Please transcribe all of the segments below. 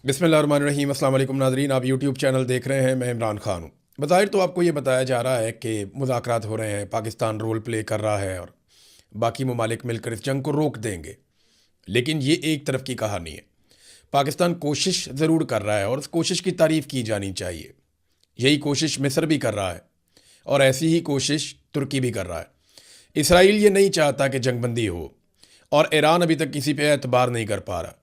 बिस्मिल्लाहिर्रहमानिर्रहीम। अस्सलाम वालेकुम नाज़रीन, आप यूट्यूब चैनल देख रहे हैं। मैं इमरान खान हूँ। बज़ाहिर तो आपको ये बताया जा रहा है कि मुज़ाकरात हो रहे हैं, पाकिस्तान रोल प्ले कर रहा है और बाकी ममालिक मिलकर इस जंग को रोक देंगे। लेकिन ये एक तरफ की कहानी है। पाकिस्तान कोशिश ज़रूर कर रहा है और उस कोशिश की तारीफ़ की जानी चाहिए। यही कोशिश मिस्र भी कर रहा है और ऐसी ही कोशिश तुर्की भी कर रहा है। इसराइल ये नहीं चाहता कि जंगबंदी हो और ईरान अभी तक किसी पे एतबार नहीं कर पा रहा।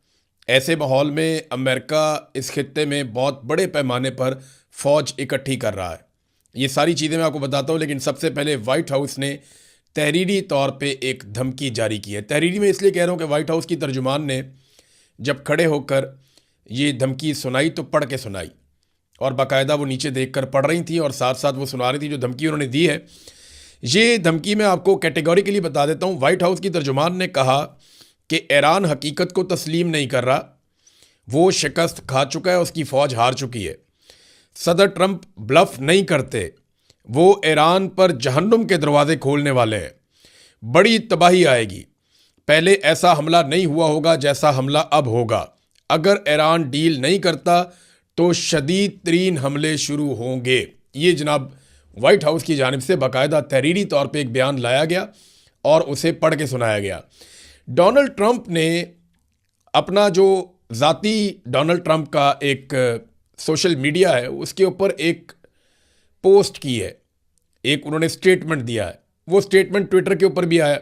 ऐसे माहौल में अमेरिका इस खित्ते में बहुत बड़े पैमाने पर फ़ौज इकट्ठी कर रहा है। ये सारी चीज़ें मैं आपको बताता हूँ, लेकिन सबसे पहले वाइट हाउस ने तहरीरी तौर पे एक धमकी जारी की है। तहरीरी में इसलिए कह रहा हूँ कि वाइट हाउस की तर्जुमान ने जब खड़े होकर ये धमकी सुनाई तो पढ़ के सुनाई, और बाकायदा वो नीचे देखकर पढ़ रही थी और साथ साथ वो सुना रही थी जो धमकी उन्होंने दी है। ये धमकी मैं आपको कैटेगोरिकली बता देता हूँ। वाइट हाउस की तर्जुमान ने कहा कि ईरान हकीकत को तस्लीम नहीं कर रहा, वो शिकस्त खा चुका है, उसकी फ़ौज हार चुकी है। सदर ट्रंप ब्लफ नहीं करते, वो ईरान पर जहन्नुम के दरवाजे खोलने वाले हैं। बड़ी तबाही आएगी। पहले ऐसा हमला नहीं हुआ होगा जैसा हमला अब होगा। अगर ईरान डील नहीं करता तो शदीद तरीन हमले शुरू होंगे। ये जनाब वाइट हाउस की जानिब से बाकायदा तहरीरी तौर पे एक बयान लाया गया और उसे पढ़ के सुनाया गया। डोनाल्ड ट्रंप ने अपना जो ज़ाती डोनाल्ड ट्रंप का एक सोशल मीडिया है उसके ऊपर एक पोस्ट की है, एक उन्होंने स्टेटमेंट दिया है। वो स्टेटमेंट ट्विटर के ऊपर भी आया।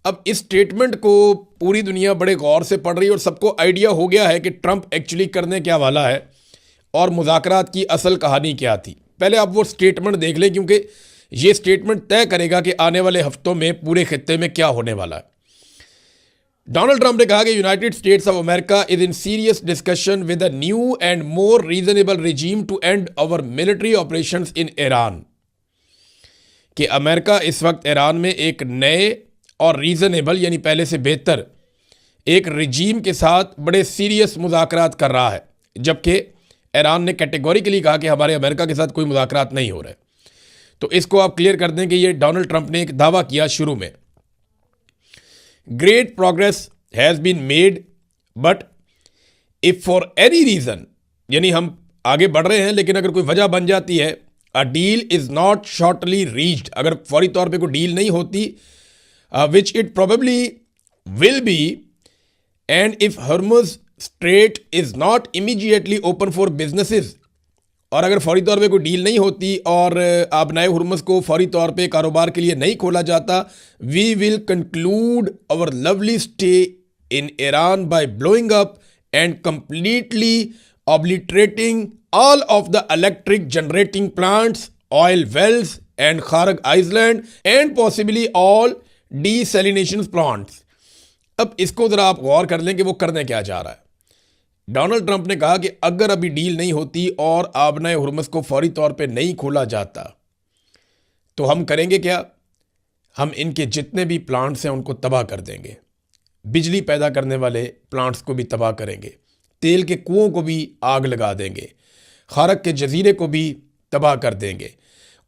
अब इस स्टेटमेंट को पूरी दुनिया बड़े गौर से पढ़ रही है और सबको आइडिया हो गया है कि ट्रंप एक्चुअली करने क्या वाला है और मुज़ाकरात की असल कहानी क्या थी। पहले आप वो स्टेटमेंट देख लें, क्योंकि ये स्टेटमेंट तय करेगा कि आने वाले हफ्तों में पूरे खित्ते में क्या होने वाला है। डोनाल्ड ट्रंप ने कहा कि United States of America is in serious discussion with a new and more reasonable regime to end our military operations in Iran. कि अमेरिका इस वक्त ईरान में एक नए और रीजनेबल यानी पहले से बेहतर एक रिजीम के साथ बड़े सीरियस मुज़ाकरात कर रहा है, जबकि ईरान ने कैटेगोरिकली कहा कि हमारे अमेरिका के साथ कोई मुज़ाकरात नहीं हो रहे। तो इसको आप क्लियर कर दें कि ये डोनाल्ड ट्रंप ने एक दावा किया शुरू में। Great progress has been made but if for any reason, यानी हम आगे बढ़ रहे हैं लेकिन अगर कोई वजह बन जाती है, a deal is not shortly reached, अगर फौरी तौर पे कोई डील नहीं होती, which it probably will be, and if Hormuz straight is not immediately open for businesses, और अगर फौरी तौर पे कोई डील नहीं होती और आबनाए हुर्मुज़ को फौरी तौर पे कारोबार के लिए नहीं खोला जाता, we will conclude our lovely stay in Iran by blowing up and completely obliterating all of the electric generating plants, oil wells and Kharg island and possibly all desalination plants. अब इसको ज़रा आप गौर कर लें कि वो करने क्या जा रहा है। डोनाल्ड ट्रंप ने कहा कि अगर अभी डील नहीं होती और आबनाए हुर्मुज़ को फौरी तौर पे नहीं खोला जाता तो हम करेंगे क्या? हम इनके जितने भी प्लांट्स हैं उनको तबाह कर देंगे, बिजली पैदा करने वाले प्लांट्स को भी तबाह करेंगे, तेल के कुओं को भी आग लगा देंगे, खारक के जजीरे को भी तबाह कर देंगे,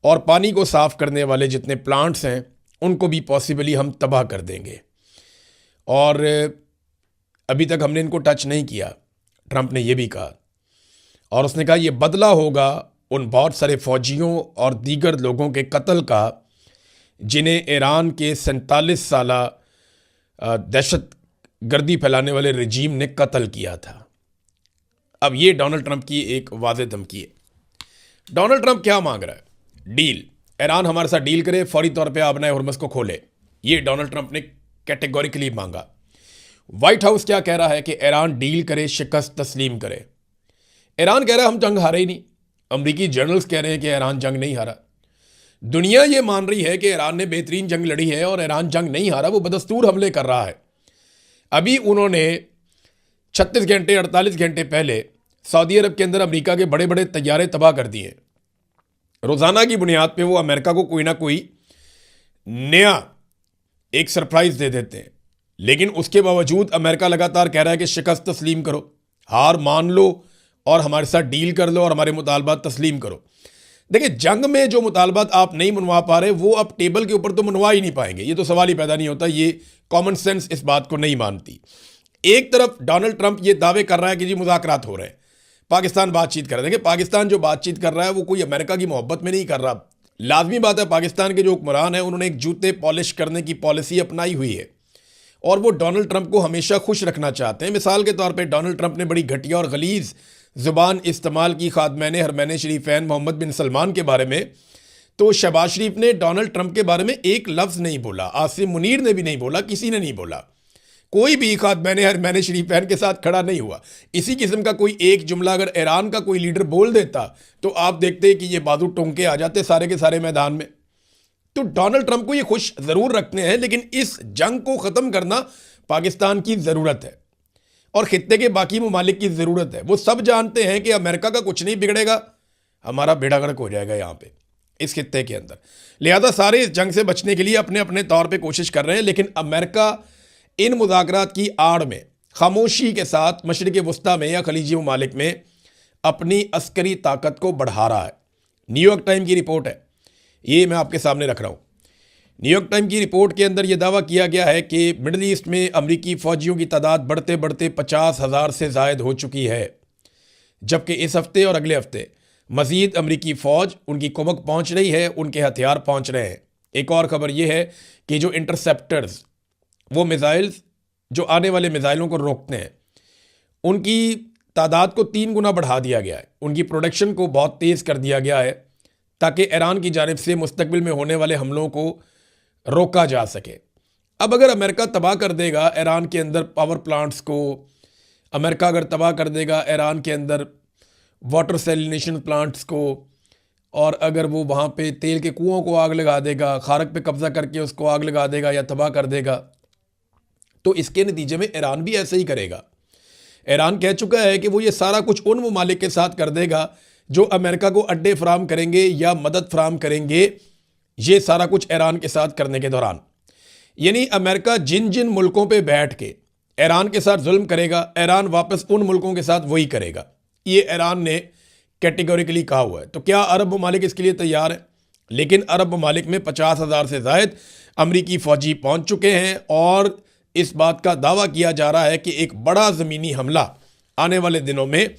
और पानी को साफ़ करने वाले जितने प्लांट्स हैं उनको भी पॉसिबली हम तबाह कर देंगे। और अभी तक हमने इनको टच नहीं किया, ट्रंप ने यह भी कहा। और उसने कहा यह बदला होगा उन बहुत सारे फ़ौजियों और दीगर लोगों के कत्ल का जिन्हें ईरान के 47 साला दहशत गर्दी फैलाने वाले रजीम ने कत्ल किया था। अब ये डोनाल्ड ट्रंप की एक वाज़ेह धमकी है। डोनाल्ड ट्रंप क्या मांग रहा है? डील, ईरान हमारे साथ डील करे, फौरी तौर पे आबनाए हुर्मुज़ को खोले। ये डोनाल्ड ट्रंप ने कैटेगोरिकली मांगा। वाइट हाउस क्या कह रहा है कि ईरान डील करे, शिकस्त तस्लीम करे। ईरान कह रहा है हम जंग हारे ही नहीं। अमरीकी जर्नल्स कह रहे हैं कि ईरान जंग नहीं हारा। दुनिया ये मान रही है कि ईरान ने बेहतरीन जंग लड़ी है और ईरान जंग नहीं हारा, वो बदस्तूर हमले कर रहा है। अभी उन्होंने 36 घंटे 48 घंटे पहले सऊदी अरब के अंदर अमरीका के बड़े बड़े तैयारे तबाह कर दिए। रोज़ाना की बुनियाद पर वो अमेरिका को कोई ना कोई नया एक सरप्राइज़ दे देते हैं, लेकिन उसके बावजूद अमेरिका लगातार कह रहा है कि शिकस्त तस्लीम करो, हार मान लो और हमारे साथ डील कर लो और हमारे मुतालबात तस्लीम करो। देखिए, जंग में जो मुतालबात आप नहीं मनवा पा रहे वो आप टेबल के ऊपर तो मनवा ही नहीं पाएंगे, ये तो सवाल ही पैदा नहीं होता। ये कॉमन सेंस इस बात को नहीं मानती। एक तरफ डोनाल्ड ट्रंप ये दावे कर रहा है कि जी मुज़ाकरात हो रहे हैं, पाकिस्तान बातचीत कर रहा है। देखिए, पाकिस्तान जो बातचीत कर रहा है वो कोई अमेरिका की मोहब्बत में नहीं कर रहा। लाजमी बात है, पाकिस्तान के जो हुक्मरान हैं उन्होंने एक जूते पॉलिश करने की पॉलिसी अपनाई हुई है और वो डोनाल्ड ट्रंप को हमेशा खुश रखना चाहते हैं। मिसाल के तौर पर डोनाल्ड ट्रंप ने बड़ी घटिया और गलीज़ ज़ुबान इस्तेमाल की खादमैन हरमैन शरीफैन मोहम्मद बिन सलमान के बारे में, तो शहबाज शरीफ ने डोनाल्ड ट्रंप के बारे में एक लफ्ज़ नहीं बोला, आसिम मुनीर ने भी नहीं बोला, किसी ने नहीं बोला। कोई भी खादमैन हरमैन शरीफैन के साथ खड़ा नहीं हुआ। इसी किस्म का कोई एक जुमला अगर ईरान का कोई लीडर बोल देता तो आप देखते कि ये बाजू टोंके आ जाते सारे के सारे मैदान में। तो डोनाल्ड ट्रंप को ये खुश ज़रूर रखते हैं, लेकिन इस जंग को ख़त्म करना पाकिस्तान की ज़रूरत है और ख़ित्ते के बाकी ममालिक की ज़रूरत है। वो सब जानते हैं कि अमेरिका का कुछ नहीं बिगड़ेगा, हमारा बेड़ा गर्क हो जाएगा यहाँ पे इस खित्ते के अंदर। लिहाजा सारे इस जंग से बचने के लिए अपने अपने तौर पे कोशिश कर रहे हैं, लेकिन अमेरिका इन मुज़ाकरात की आड़ में खामोशी के साथ मशरिक़ वस्ता में या खलीजी ममालिक में अपनी अस्करी ताकत को बढ़ा रहा है। न्यूयॉर्क टाइम की रिपोर्ट है, ये मैं आपके सामने रख रहा हूँ। न्यूयॉर्क टाइम की रिपोर्ट के अंदर यह दावा किया गया है कि मिडल ईस्ट में अमरीकी फ़ौजियों की तादाद बढ़ते बढ़ते 50,000 से ज़ायद हो चुकी है, जबकि इस हफ्ते और अगले हफ्ते मज़ीद अमरीकी फ़ौज, उनकी कुमक पहुँच रही है, उनके हथियार पहुँच रहे हैं। एक और ख़बर यह है कि जो इंटरसेप्टर्स, वो मिज़ाइल्स जो आने वाले मिज़ाइलों को रोकते हैं, उनकी तादाद को 3 गुना बढ़ा दिया गया है। उनकी प्रोडक्शन को बहुत तेज़ कर दिया गया है ताकि ईरान की जानिब से मुस्तकबिल में होने वाले हमलों को रोका जा सके। अब अगर अमेरिका तबाह कर देगा ईरान के अंदर पावर प्लांट्स को, अमेरिका अगर तबाह कर देगा ईरान के अंदर वाटर सैलिनेशन प्लांट्स को, और अगर वो वहाँ पे तेल के कुओं को आग लगा देगा, खारक पे कब्ज़ा करके उसको आग लगा देगा या तबाह कर देगा, तो इसके नतीजे में ईरान भी ऐसे ही करेगा। ईरान कह चुका है कि वो ये सारा कुछ उन ममालिक के साथ कर देगा जो अमेरिका को अड्डे फराम करेंगे या मदद फराम करेंगे, ये सारा कुछ ईरान के साथ करने के दौरान। यानी अमेरिका जिन जिन मुल्कों पे बैठ के ईरान के साथ जुल्म करेगा, ईरान वापस उन मुल्कों के साथ वही करेगा। ये ईरान ने कैटेगोरिकली कहा हुआ है। तो क्या अरब ममालिक इसके लिए तैयार है? लेकिन अरब ममालिक में 50,000 से ज़ायद अमरीकी फ़ौजी पहुँच चुके हैं और इस बात का दावा किया जा रहा है कि एक बड़ा ज़मीनी हमला आने वाले दिनों में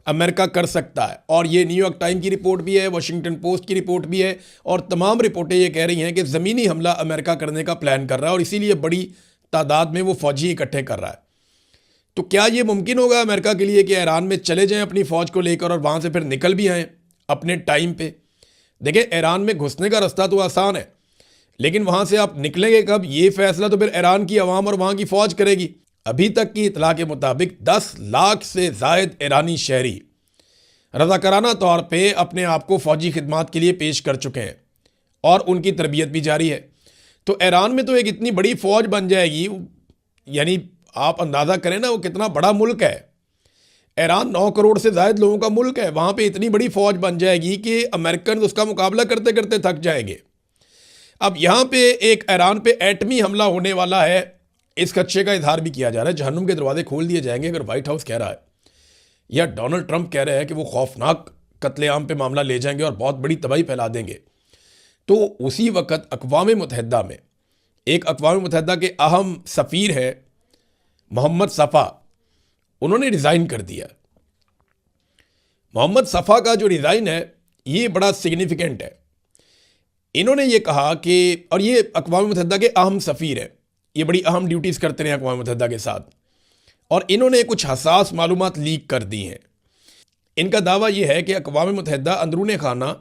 अमेरिका कर सकता है। और ये न्यूयॉर्क टाइम की रिपोर्ट भी है, वाशिंगटन पोस्ट की रिपोर्ट भी है, और तमाम रिपोर्टें ये कह रही हैं कि ज़मीनी हमला अमेरिका करने का प्लान कर रहा है और इसीलिए बड़ी तादाद में वो फ़ौजी इकट्ठे कर रहा है। तो क्या ये मुमकिन होगा अमेरिका के लिए कि ईरान में चले जाएं अपनी फ़ौज को लेकर और वहाँ से फिर निकल भी आएँ अपने टाइम पे? देखिए, ईरान में घुसने का रास्ता तो आसान है, लेकिन वहाँ से आप निकलेंगे कब, ये फैसला तो फिर ईरान की अवाम और वहाँ की फ़ौज करेगी। अभी तक की इतला के मुताबिक 10 लाख से ज़ायद ईरानी शहरी रज़ाकाराना तौर पे अपने आप को फ़ौजी खिदमात के लिए पेश कर चुके हैं और उनकी तरबियत भी जारी है। तो ईरान में तो एक इतनी बड़ी फ़ौज बन जाएगी, यानी आप अंदाज़ा करें ना वो कितना बड़ा मुल्क है। ईरान 9 करोड़ से ज़ायद लोगों का मुल्क है, वहाँ पे इतनी बड़ी फ़ौज बन जाएगी कि अमेरिकन उसका मुकाबला करते करते थक जाएंगे। अब यहाँ पे एक ईरान पे एटमी हमला होने वाला है, इस खदशे का इजहार भी किया जा रहा है। जहन्नुम के दरवाजे खोल दिए जाएंगे अगर व्हाइट हाउस कह रहा है या डोनाल्ड ट्रंप कह रहे हैं कि वो खौफनाक कत्लेआम पे मामला ले जाएंगे और बहुत बड़ी तबाही फैला देंगे। तो उसी वक्त अक़वाम मुत्तहिदा में एक अक़वाम मुत्तहिदा के अहम सफ़ीर है मोहम्मद सफ़ा, उन्होंने रिज़ाइन कर दिया। मोहम्मद सफ़ा का जो रिज़ाइन है ये बड़ा सिग्निफिकेंट है। इन्होंने ये कहा कि, और ये अक़वाम मुत्तहिदा के अहम सफ़ीर है, ये बड़ी अहम ड्यूटीज़ करते रहे अक़वाम मुत्तहिदा के साथ, और इन्होंने कुछ हसास मालूमात लीक कर दी हैं। इनका दावा यह है कि अक़वाम मुत्तहिदा अंदरूनी खाना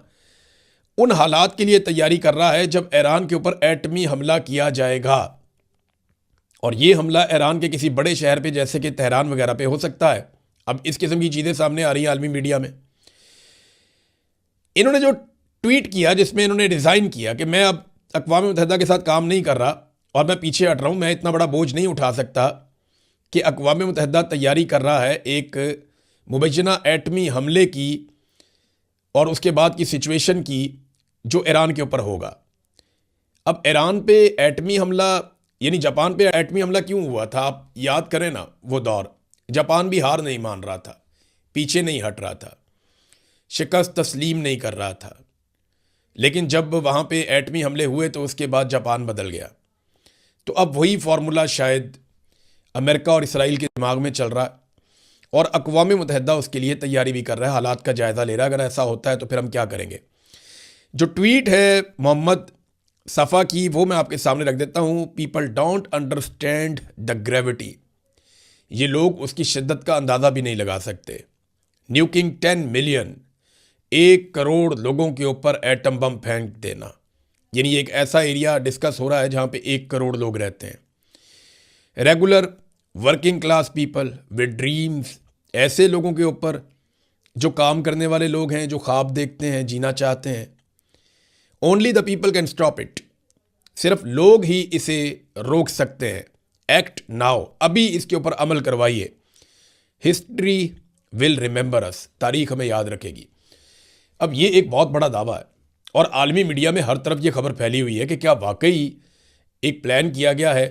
उन हालात के लिए तैयारी कर रहा है जब ईरान के ऊपर एटमी हमला किया जाएगा, और ये हमला ईरान के किसी बड़े शहर पे जैसे कि तेहरान वगैरह पे हो सकता है। अब इस किस्म की चीज़ें सामने आ रही हैं आलमी मीडिया में। इन्होंने जो ट्वीट किया जिसमें इन्होंने रिज़ाइन किया कि मैं अब अक़वाम मुत्तहिदा के साथ काम नहीं कर रहा और मैं पीछे हट रहा हूँ, मैं इतना बड़ा बोझ नहीं उठा सकता कि अक़वाम मुत्तहिदा तैयारी कर रहा है एक मुबैना एटमी हमले की और उसके बाद की सिचुएशन की जो ईरान के ऊपर होगा। अब ईरान पे एटमी हमला, यानी जापान पे एटमी हमला क्यों हुआ था? आप याद करें ना वो दौर, जापान भी हार नहीं मान रहा था, पीछे नहीं हट रहा था, शिकस्त तस्लीम नहीं कर रहा था, लेकिन जब वहाँ पे एटमी हमले हुए तो उसके बाद जापान बदल गया। तो अब वही फार्मूला शायद अमेरिका और इसराइल के दिमाग में चल रहा है, और अक़वाम मुत्तहिदा उसके लिए तैयारी भी कर रहा है, हालात का जायज़ा ले रहा है। अगर ऐसा होता है तो फिर हम क्या करेंगे। जो ट्वीट है मोहम्मद सफ़ा की, वो मैं आपके सामने रख देता हूँ। People don't understand the gravity, ये लोग उसकी शिद्दत का अंदाज़ा भी नहीं लगा सकते। न्यूकिंग 10 मिलियन, 1 करोड़ लोगों के ऊपर एटम बम फेंक देना, यानी एक ऐसा एरिया डिस्कस हो रहा है जहाँ पे 1 करोड़ लोग रहते हैं। Regular working class people with dreams, ऐसे लोगों के ऊपर जो काम करने वाले लोग हैं, जो ख्वाब देखते हैं, जीना चाहते हैं। Only the people can stop it, सिर्फ लोग ही इसे रोक सकते हैं। एक्ट नाउ, अभी इसके ऊपर अमल करवाइए। हिस्ट्री विल रिमेंबर अस, तारीख हमें याद रखेगी। अब ये एक बहुत बड़ा दावा है और आलमी मीडिया में हर तरफ ये खबर फैली हुई है कि क्या वाकई एक प्लान किया गया है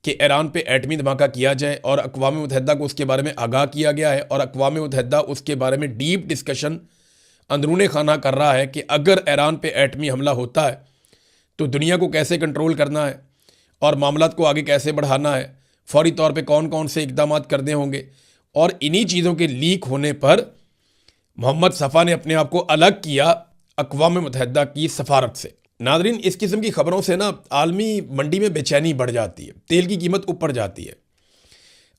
कि ईरान पे एटमी धमाका किया जाए, और अक़वाम मुत्तहिदा को उसके बारे में आगाह किया गया है, और अक़वाम मुत्तहिदा उसके बारे में डीप डिस्कशन अंदरूनी खाना कर रहा है कि अगर ईरान पे एटमी हमला होता है तो दुनिया को कैसे कंट्रोल करना है और मामलात को आगे कैसे बढ़ाना है, फौरी तौर पे कौन कौन से इक़दाम करने होंगे। और इन्हीं चीज़ों के लीक होने पर मोहम्मद सफ़ा ने अपने आप को अलग किया अक़वाम मुत्तहिदा की सफारत से। नादरीन, इस किस्म की खबरों से ना आलमी मंडी में बेचैनी बढ़ जाती है, तेल की कीमत ऊपर जाती है।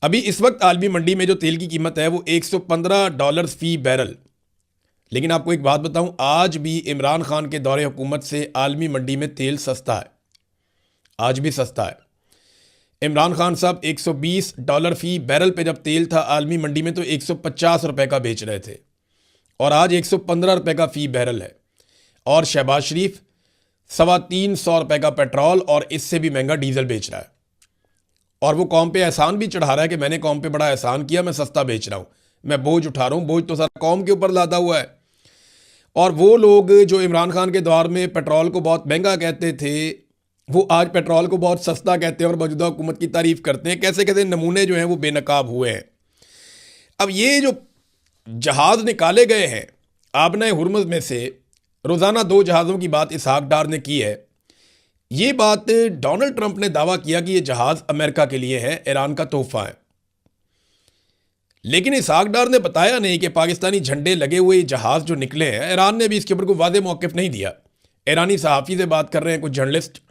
अभी इस वक्त आलमी मंडी में जो तेल की कीमत है वो $115 फ़ी बैरल। लेकिन आपको एक बात बताऊं, आज भी इमरान खान के दौरे हुकूमत से आलमी मंडी में तेल सस्ता है, आज भी सस्ता है। इमरान खान साहब $120 फ़ी बैरल पे जब तेल था आलमी मंडी में तो 150 रुपये का बेच रहे थे, और आज 115 रुपये का फ़ी बैरल है। और शहबाज शरीफ 325 रुपये का पेट्रोल और इससे भी महंगा डीजल बेच रहा है, और वो कौम पे एहसान भी चढ़ा रहा है कि मैंने कौम पे बड़ा एहसान किया, मैं सस्ता बेच रहा हूँ, मैं बोझ उठा रहा हूँ। बोझ तो सारा कौम के ऊपर लादा हुआ है। और वो लोग जो इमरान खान के दौर में पेट्रोल को बहुत महंगा कहते थे, वो आज पेट्रोल को बहुत सस्ता कहते हैं और मौजूदा हुकूमत की तारीफ करते हैं। कैसे कैसे नमूने जो हैं वो बेनकाब हुए हैं। अब ये जो जहाज़ निकाले गए हैं आबना हुर्मुज़ में से, रोज़ाना 2 जहाज़ों की बात इसहाक डार ने की है। ये बात डोनाल्ड ट्रंप ने दावा किया कि ये जहाज़ अमेरिका के लिए है, ईरान का तोहफा है। लेकिन इसहाक डार ने बताया नहीं कि पाकिस्तानी झंडे लगे हुए जहाज़ जो निकले हैं, ईरान ने भी इसके ऊपर कोई वादे मौक़िफ़ नहीं दिया। ईरानी सहाफ़ी से बात कर रहे हैं कुछ जर्नलिस्ट,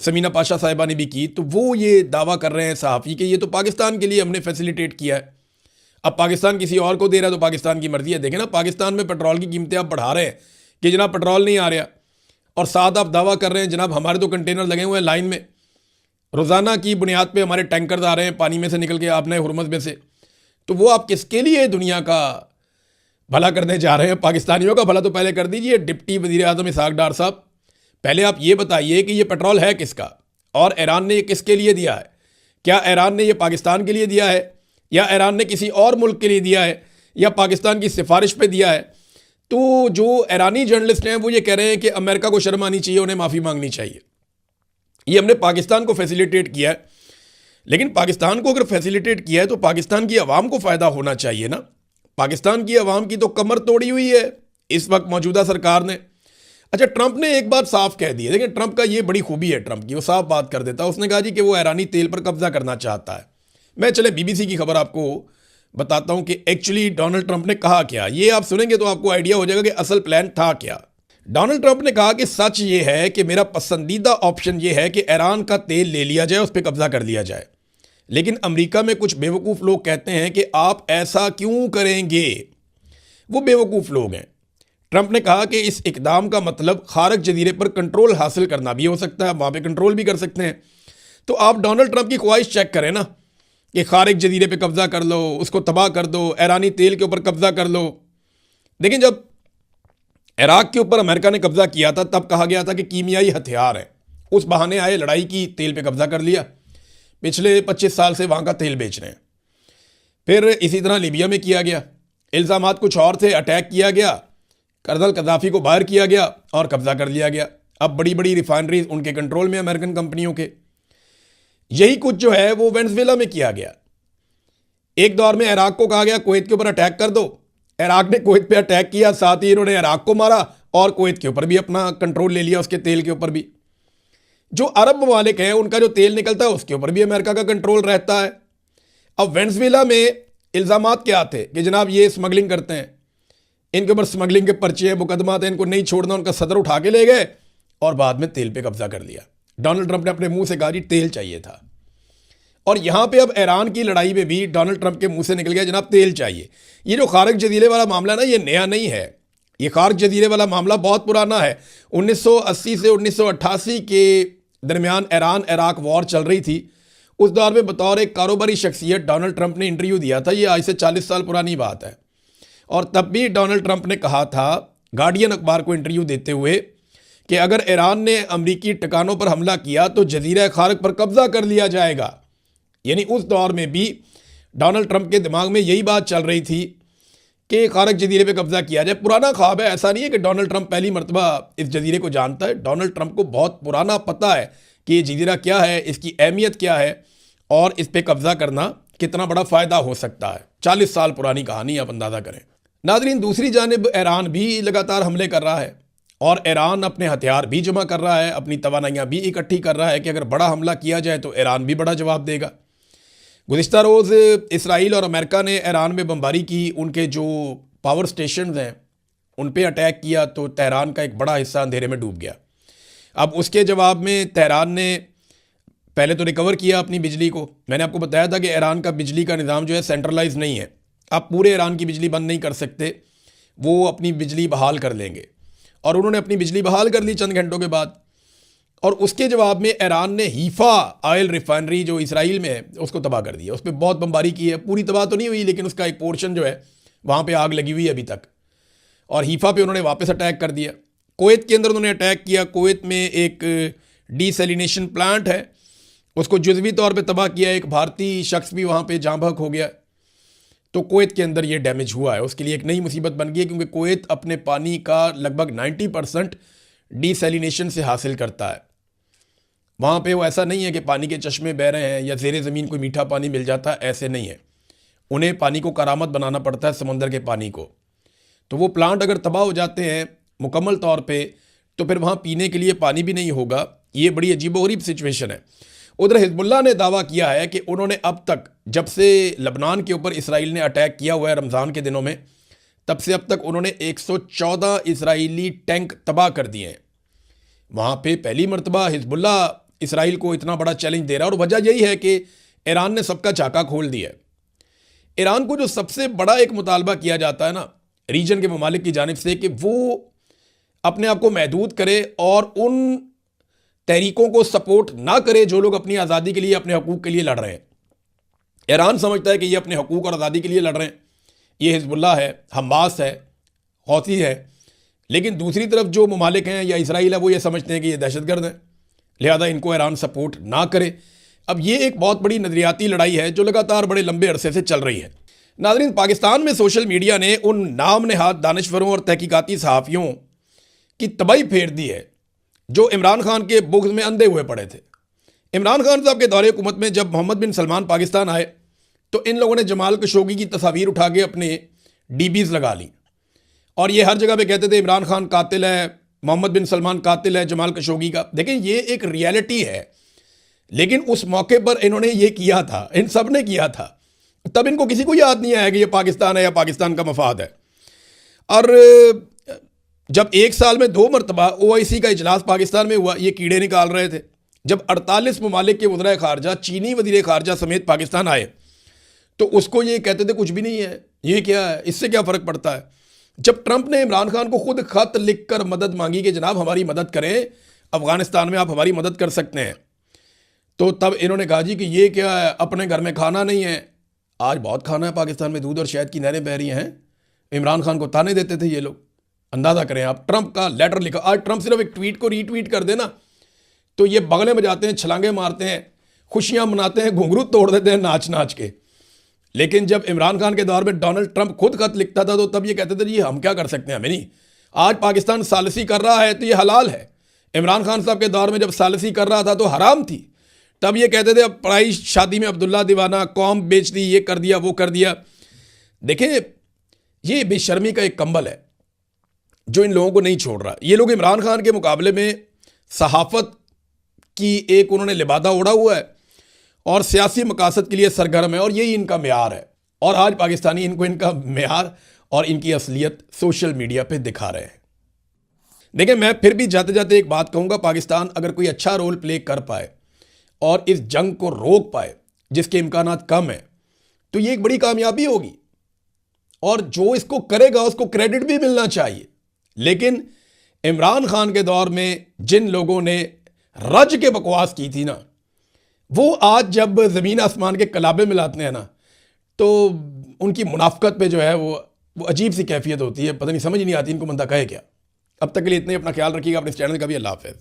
समीना पाशा साहिबा ने भी की, तो वो ये दावा कर रहे हैं सहाफ़ी कि ये तो पाकिस्तान के लिए हमने फैसिलिटेट किया है। अब पाकिस्तान किसी और को दे रहा है तो पाकिस्तान की मर्ज़ी है। देखें ना, पाकिस्तान में पेट्रोल की कीमतें आप बढ़ा रहे हैं कि जनाब पेट्रोल नहीं आ रहा, और साथ आप दावा कर रहे हैं जनाब हमारे तो कंटेनर लगे हुए हैं लाइन में, रोज़ाना की बुनियाद पे हमारे टैंकर्स आ रहे हैं पानी में से निकल के आपने हुर्मुज़ में से। तो वो आप किसके लिए दुनिया का भला करने जा रहे हैं? पाकिस्तानियों का भला तो पहले कर दीजिए। डिप्टी वज़ीर आज़म इसहाक डार साहब, पहले आप ये बताइए कि ये पेट्रोल है किसका, और ईरान ने ये किसके लिए दिया है? क्या ईरान ने ये पाकिस्तान के लिए दिया है, या ईरान ने किसी और मुल्क के लिए दिया है, या पाकिस्तान की सिफारिश पे दिया है? तो जो ईरानी जर्नलिस्ट हैं वो ये कह रहे हैं कि अमेरिका को शर्म आनी चाहिए, उन्हें माफ़ी मांगनी चाहिए, ये हमने पाकिस्तान को फैसिलिटेट किया है। लेकिन पाकिस्तान को अगर फैसिलिटेट किया है तो पाकिस्तान की आवाम को फ़ायदा होना चाहिए ना। पाकिस्तान की आवाम की तो कमर तोड़ी हुई है इस वक्त मौजूदा सरकार ने। अच्छा, ट्रंप ने एक बात साफ कह दी है। देखिए, ट्रंप का ये बड़ी खूबी है ट्रंप की, वो साफ बात कर देता है। उसने कहा जी कि वो ईरानी तेल पर कब्जा करना चाहता है। मैं चले बीबीसी की खबर आपको बताता हूं कि एक्चुअली डोनाल्ड ट्रंप ने कहा क्या। ये आप सुनेंगे तो आपको आइडिया हो जाएगा कि असल प्लान था क्या। डोनाल्ड ट्रंप ने कहा कि सच ये है कि मेरा पसंदीदा ऑप्शन ये है कि ईरान का तेल ले लिया जाए, उस पर कब्जा कर लिया जाए। लेकिन अमेरिका में कुछ बेवकूफ़ लोग कहते हैं कि आप ऐसा क्यों करेंगे। वो बेवकूफ़ लोग हैं। ट्रंप ने कहा कि इस इकदाम का मतलब खारक जजीरे पर कंट्रोल हासिल करना भी हो सकता है, वहाँ पे कंट्रोल भी कर सकते हैं। तो आप डोनाल्ड ट्रंप की ख्वाहिश चेक करें ना कि खारक जजीरे पे कब्जा कर लो, उसको तबाह कर दो, ईरानी तेल के ऊपर कब्जा कर लो। लेकिन जब इराक के ऊपर अमेरिका ने कब्जा किया था तब कहा गया था कि कीमियाई हथियार है, उस बहाने आए लड़ाई की, तेल पे कब्जा कर लिया। पिछले 25 साल से वहाँ का तेल बेच रहे हैं। फिर इसी तरह लीबिया में किया गया, इल्ज़ामात कुछ और थे, अटैक किया गया, कर्नल कद्दाफी को बाहर किया गया और कब्जा कर लिया गया। अब बड़ी बड़ी रिफाइनरीज उनके कंट्रोल में, अमेरिकन कंपनियों के। यही कुछ जो है वो वेनेजुएला में किया गया। एक दौर में इराक को कहा गया कुवैत के ऊपर अटैक कर दो, इराक ने कुवैत पे अटैक किया, साथ ही इन्होंने इराक को मारा और कुवैत के ऊपर भी अपना कंट्रोल ले लिया, उसके तेल के ऊपर भी। जो अरब ममालिक हैं उनका जो तेल निकलता है उसके ऊपर भी अमेरिका का कंट्रोल रहता है। अब वेनेजुएला में इल्ज़ामात क्या थे कि जनाब ये स्मगलिंग करते हैं, इनके ऊपर स्मगलिंग के पर्चे हैं, मुकदमा थे, इनको नहीं छोड़ना, उनका सदर उठा के ले गए और बाद में तेल पे कब्जा कर लिया। डोनाल्ड ट्रंप ने अपने मुंह से कहा जी तेल चाहिए था। और यहां पे अब ईरान की लड़ाई में भी डोनाल्ड ट्रंप के मुंह से निकल गया जनाब तेल चाहिए। ये जो खारक जजीरे वाला मामला ना, ये नया नहीं है। ये खारक जजीरे वाला मामला बहुत पुराना है। 1980 से 1988 के दरमियान ईरान इराक वॉर चल रही थी। उस दौर में बतौर एक कारोबारी शख्सियत डोनाल्ड ट्रंप ने इंटरव्यू दिया था। ये आज से 40 साल पुरानी बात है। और तब भी डोनाल्ड ट्रंप ने कहा था गार्डियन अखबार को इंटरव्यू देते हुए कि अगर ईरान ने अमरीकी ठिकानों पर हमला किया तो जजीरा खारक पर कब्जा कर लिया जाएगा। यानी उस दौर में भी डोनाल्ड ट्रंप के दिमाग में यही बात चल रही थी कि खारक जजीरे पे कब्जा किया जाए। पुराना ख्वाब है, ऐसा नहीं है कि डोनाल्ड ट्रंप पहली मरतबा इस जजीरे को जानता है। डोनाल्ड ट्रंप को बहुत पुराना पता है कि ये जजीरा क्या है, इसकी अहमियत क्या है और इस पर कब्जा करना कितना बड़ा फ़ायदा हो सकता है। 40 साल पुरानी कहानी, आप अंदाज़ा करें। नाज़रीन, दूसरी जानिब ईरान भी लगातार हमले कर रहा है और ईरान अपने हथियार भी जमा कर रहा है, अपनी तवानाइयाँ भी इकट्ठी कर रहा है कि अगर बड़ा हमला किया जाए तो ईरान भी बड़ा जवाब देगा। गुज़िश्ता रोज़ इसराइल और अमेरिका ने ईरान में बमबारी की, उनके जो पावर स्टेशन हैं उन पे अटैक किया तो तेहरान का एक बड़ा हिस्सा अंधेरे में डूब गया। अब उसके जवाब में तेहरान ने पहले तो रिकवर किया अपनी बिजली को। मैंने आपको बताया था कि ईरान का बिजली का निज़ाम जो है सेंट्रलाइज नहीं है। आप पूरे ईरान की बिजली बंद नहीं कर सकते, वो अपनी बिजली बहाल कर लेंगे। और उन्होंने अपनी बिजली बहाल कर ली चंद घंटों के बाद। और उसके जवाब में ईरान ने हीफा ऑयल रिफाइनरी जो इसराइल में है उसको तबाह कर दिया। उस पर बहुत बमबारी की है, पूरी तबाह तो नहीं हुई लेकिन उसका एक पोर्शन जो है वहाँ पे आग लगी हुई है अभी तक। और हीफा पे उन्होंने वापस अटैक कर दिया। कुवैत के अंदर उन्होंने अटैक किया। कुवैत में एक डीसैलिनेशन प्लांट है, उसको जुज़वी तौर पे तबाह किया। एक भारतीय शख्स भी वहाँ पे जाँ बहक हो गया। तो कुवैत के अंदर ये डैमेज हुआ है, उसके लिए एक नई मुसीबत बन गई है क्योंकि कुवैत अपने पानी का लगभग 90% डीसैलिनेशन से हासिल करता है। वहाँ पे वो ऐसा नहीं है कि पानी के चश्मे बह रहे हैं या ज़ेरे ज़मीन कोई मीठा पानी मिल जाता है, ऐसे नहीं है। उन्हें पानी को करामत बनाना पड़ता है, समंदर के पानी को। तो वो प्लांट अगर तबाह हो जाते हैं मुकम्मल तौर पे तो फिर वहाँ पीने के लिए पानी भी नहीं होगा। ये बड़ी अजीबोगरीब सिचुएशन है। उधर हिजबुल्लाह ने दावा किया है कि उन्होंने अब तक, जब से लबनान के ऊपर इसराइल ने अटैक किया हुआ है रमज़ान के दिनों में, तब से अब तक उन्होंने 114 इसराइली टैंक तबाह कर दिए हैं। वहाँ पे पहली मरतबा हिजबुल्लाह इसराइल को इतना बड़ा चैलेंज दे रहा है और वजह यही है कि ईरान ने सबका चाका खोल दिया है। ईरान को जो सबसे बड़ा एक मुतालबा किया जाता है ना रीजन के ममालिक की जानिब से कि वो अपने आप को महदूद करे और उन तहरीकों को सपोर्ट ना करे जो लोग अपनी आज़ादी के लिए, अपने हकूक़ के लिए लड़ रहे हैं। ईरान समझता है कि ये अपने हकूक़ और आज़ादी के लिए लड़ रहे हैं। ये हिजबुल्लाह है, हमास है, हौती है। लेकिन दूसरी तरफ जो ममालिक हैं या इसराइल है वो ये समझते हैं कि ये दहशतगर्द हैं, लिहाजा इनको ईरान सपोर्ट ना करे। अब ये एक बहुत बड़ी नज़रियाती लड़ाई है जो लगातार बड़े लंबे अरसे से चल रही है। नाज़रीन, पाकिस्तान में सोशल मीडिया ने उन नाम नहाद दानिशवरों और तहकीकाती सहाफ़ियों की तबाही फेर दी है जो इमरान खान के बुग़्ज़ में अंधे हुए पड़े थे। इमरान खान साहब के दौरे हुकूमत में जब मोहम्मद बिन सलमान पाकिस्तान आए तो इन लोगों ने जमाल खशोगी की तस्वीर उठा के अपने डीबीज़ लगा ली और ये हर जगह पे कहते थे इमरान खान कातिल है, मोहम्मद बिन सलमान कातिल है जमाल खशोगी का। देखें, ये एक रियलिटी है, लेकिन उस मौके पर इन्होंने ये किया था, इन सब ने किया था। तब इनको किसी को याद नहीं आया कि ये पाकिस्तान है या पाकिस्तान का मफाद है। और जब एक साल में 2 मरतबा OIC का इजलास पाकिस्तान में हुआ, ये कीड़े निकाल रहे थे। जब 48 ममालिक के वज़ीर ख़ारजा, चीनी वज़ीर ख़ारजा समेत पाकिस्तान आए तो उसको ये कहते थे कुछ भी नहीं है, ये क्या है, इससे क्या फ़र्क पड़ता है। जब ट्रंप ने इमरान खान को खुद ख़त लिख कर मदद मांगी कि जनाब हमारी मदद करें, अफ़गानिस्तान में आप हमारी मदद कर सकते हैं, तो तब इन्होंने कहा जी कि ये क्या है, अपने घर में खाना नहीं है। आज बहुत खाना है पाकिस्तान में, दूध और शहद की नहरें बह रही हैं। इमरान खान को ताने देते थे ये लोग। अंदाज़ा करें आप, ट्रंप का लेटर लिखा। आज ट्रंप सिर्फ एक ट्वीट को रीट्वीट कर देना तो ये बगले बजाते हैं, छलांगे मारते हैं, खुशियां मनाते हैं, घुंघरू तोड़ देते हैं नाच नाच के। लेकिन जब इमरान खान के दौर में डोनाल्ड ट्रंप खुद खत लिखता था तो तब ये कहते थे जी हम क्या कर सकते हैं, हमें नहीं। आज पाकिस्तान सालसी कर रहा है तो ये हलाल है। इमरान खान साहब के दौर में जब सालसी कर रहा था तो हराम थी। तब ये कहते थे अब पढ़ाई शादी में अब्दुल्ला दीवाना, कौम बेच दी, ये कर दिया, वो कर दिया। देखें, ये बेशर्मी का एक कंबल है जो इन लोगों को नहीं छोड़ रहा। ये लोग इमरान खान के मुकाबले में सहाफ़त की एक उन्होंने लिबादा ओढ़ा हुआ है और सियासी मकासद के लिए सरगर्म है और यही इनका मेयार है। और आज पाकिस्तानी इनको इनका मेयार और इनकी असलियत सोशल मीडिया पे दिखा रहे हैं। देखिए, मैं फिर भी जाते जाते एक बात कहूँगा, पाकिस्तान अगर कोई अच्छा रोल प्ले कर पाए और इस जंग को रोक पाए जिसके इम्कानात कम है, तो ये एक बड़ी कामयाबी होगी और जो इसको करेगा उसको क्रेडिट भी मिलना चाहिए। लेकिन इमरान खान के दौर में जिन लोगों ने रज के बकवास की थी ना, वो आज जब ज़मीन आसमान के कलाबे मिलाते हैं ना, तो उनकी मुनाफकत पे जो है वो अजीब सी कैफियत होती है। पता नहीं, समझ नहीं आती इनको बंदा कहे क्या। अब तक के लिए इतने, अपना ख्याल रखिएगा, अपने इस चैनल का भी। अल्लाह हाफ़िज़।